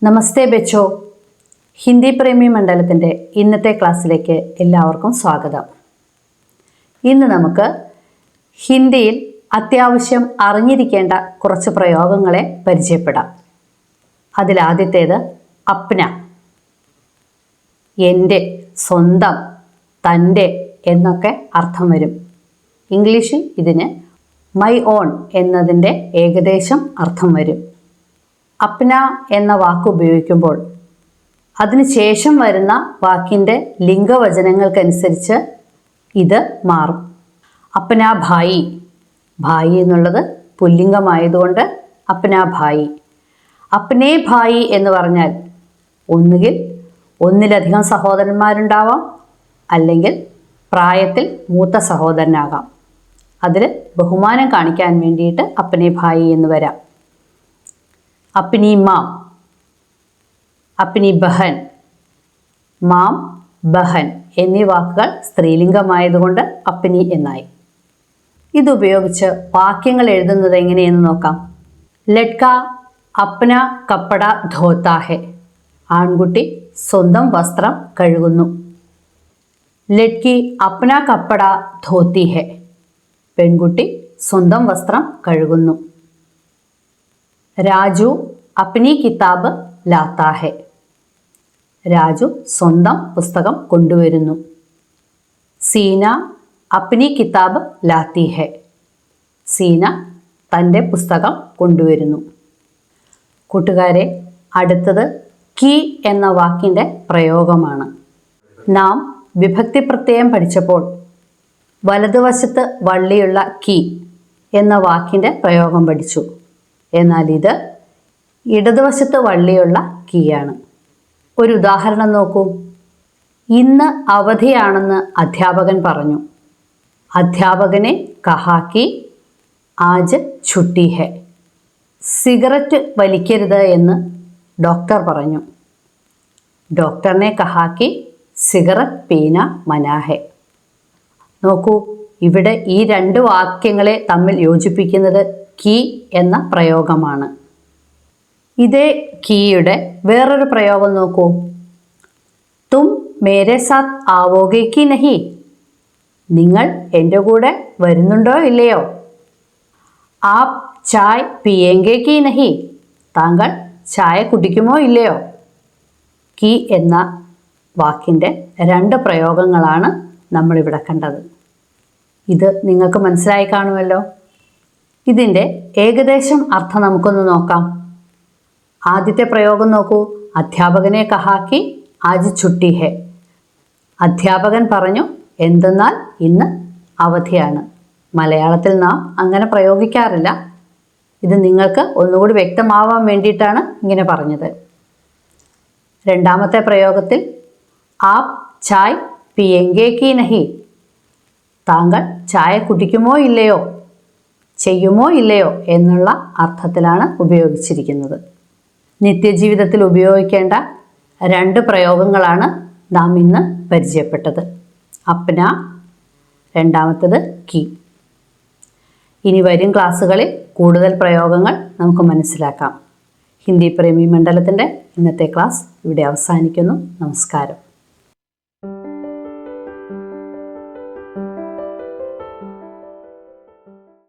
നമസ്തേ ബച്ചോ. ഹിന്ദി പ്രേമി മണ്ഡലത്തിൻ്റെ ഇന്നത്തെ ക്ലാസ്സിലേക്ക് എല്ലാവർക്കും സ്വാഗതം. ഇന്ന് നമുക്ക് ഹിന്ദിയിൽ അത്യാവശ്യം അറിഞ്ഞിരിക്കേണ്ട കുറച്ച് പ്രയോഗങ്ങളെ പരിചയപ്പെടാം. അതിലാദ്യത്തേത് അപ്ന. എൻ്റെ, സ്വന്തം, തൻ്റെ എന്നൊക്കെ അർത്ഥം വരും. ഇംഗ്ലീഷിൽ ഇതിന് മൈ ഓൺ എന്നതിൻ്റെ ഏകദേശം അർത്ഥം വരും. അപ്ന എന്ന വാക്ക് ഉപയോഗിക്കുമ്പോൾ അതിന് ശേഷം വരുന്ന വാക്കിൻ്റെ ലിംഗവചനങ്ങൾക്കനുസരിച്ച് ഇത് മാറും. അപ്ന ഭായി, ഭായി എന്നുള്ളത് പുല്ലിംഗമായതുകൊണ്ട് അപ്ന ഭായി. അപ്നേ ഭായി എന്ന് പറഞ്ഞാൽ ഒന്നുകിൽ ഒന്നിലധികം സഹോദരന്മാരുണ്ടാവാം, അല്ലെങ്കിൽ പ്രായത്തിൽ മൂത്ത സഹോദരനാകാം. അതിൽ ബഹുമാനം കാണിക്കാൻ വേണ്ടിയിട്ട് അപ്നേ ഭായി എന്ന് വരാം. അപ്നി മാം, അപ്നി ബഹൻ, മാം, ബഹൻ എന്നീ വാക്കുകൾ സ്ത്രീലിംഗമായതുകൊണ്ട് അപ്നി എന്നായി. ഇതുപയോഗിച്ച് വാക്യങ്ങൾ എഴുതുന്നത് എങ്ങനെയെന്ന് നോക്കാം. ലഡ്ക അപ്ന കപ്പട ധോത്താ ഹെ, ആൺകുട്ടി സ്വന്തം വസ്ത്രം കഴുകുന്നു. ലഡ്കി അപ്ന കപ്പട ധോത്തി ഹെ, പെൺകുട്ടി സ്വന്തം വസ്ത്രം കഴുകുന്നു. രാജു അപ്നി കിതാബ് ലാത്താ ഹെ, രാജു സ്വന്തം പുസ്തകം കൊണ്ടുവരുന്നു. സീന അപ്നി കിതാബ് ലാത്തി ഹെ, സീന തൻ്റെ പുസ്തകം കൊണ്ടുവരുന്നു. കൂട്ടുകാരെ, അടുത്തത് കി എന്ന വാക്കിൻ്റെ പ്രയോഗമാണ്. നാം വിഭക്തി പ്രത്യയം പഠിച്ചപ്പോൾ വലതുവശത്ത് വള്ളിയുള്ള കി എന്ന വാക്കിൻ്റെ പ്രയോഗം പഠിച്ചു. എന്നാൽ ഇത് ഇടതുവശത്ത് വള്ളിയുള്ള കീയാണ്. ഒരു ഉദാഹരണം നോക്കൂ. ഇന്ന് അവധിയാണെന്ന് അധ്യാപകൻ പറഞ്ഞു. അധ്യാപകനെ കഹാ കി ആജ് ഛുട്ടി ഹെ, സിഗരറ്റ് വലിക്കരുത് എന്ന് ഡോക്ടർ പറഞ്ഞു. ഡോക്ടറിനെ കഹാ കി സിഗരറ്റ് പീന മനാ ഹെ. നോക്കൂ, ഇവിടെ ഈ രണ്ട് വാക്യങ്ങളെ തമ്മിൽ യോജിപ്പിക്കുന്നത് കി എന്ന പ്രയോഗമാണ്. ഇതേ കീയുടെ വേറൊരു പ്രയോഗം നോക്കൂ. തും മേരെ സാത്ത് ആവോഗെ കി നഹി, നിങ്ങൾ എൻ്റെ കൂടെ വരുന്നുണ്ടോ ഇല്ലയോ. ആപ് ചായ് പിയേങ്കെ കി നഹി, താങ്കൾ ചായ കുടിക്കുമോ ഇല്ലയോ. കി എന്ന വാക്കിൻ്റെ രണ്ട് പ്രയോഗങ്ങളാണ് നമ്മളിവിടെ കണ്ടത്. ഇത് നിങ്ങൾക്ക് മനസ്സിലായി കാണുമല്ലോ. ഇതിൻ്റെ ഏകദേശം അർത്ഥം നമുക്കൊന്ന് നോക്കാം. ആദ്യത്തെ പ്രയോഗം നോക്കൂ. അധ്യാപകനെ കഹാക്കി ആജ് ഛുട്ടി ഹെ, അധ്യാപകൻ പറഞ്ഞു എന്തെന്നാൽ ഇന്ന് അവധിയാണ്. മലയാളത്തിൽ നാം അങ്ങനെ പ്രയോഗിക്കാറില്ല. ഇത് നിങ്ങൾക്ക് ഒന്നുകൂടി വ്യക്തമാവാൻ വേണ്ടിയിട്ടാണ് ഇങ്ങനെ പറഞ്ഞത്. രണ്ടാമത്തെ പ്രയോഗത്തിൽ ആപ് ചായ് പിയേങ്കെ കി നഹി, താങ്കൾ ചായ കുടിക്കുമോ ഇല്ലയോ, ചെയ്യുമോ ഇല്ലയോ എന്നുള്ള അർത്ഥത്തിലാണ് ഉപയോഗിച്ചിരിക്കുന്നത്. നിത്യജീവിതത്തിൽ ഉപയോഗിക്കേണ്ട രണ്ട് പ്രയോഗങ്ങളാണ് നാം ഇന്ന് പരിചയപ്പെട്ടത്. അപ്ന, രണ്ടാമത്തത് കി. ഇനി വരും ക്ലാസ്സുകളിൽ കൂടുതൽ പ്രയോഗങ്ങൾ നമുക്ക് മനസ്സിലാക്കാം. ഹിന്ദി പ്രേമി മണ്ഡലത്തിൻ്റെ ഇന്നത്തെ ക്ലാസ് ഇവിടെ അവസാനിക്കുന്നു. നമസ്കാരം.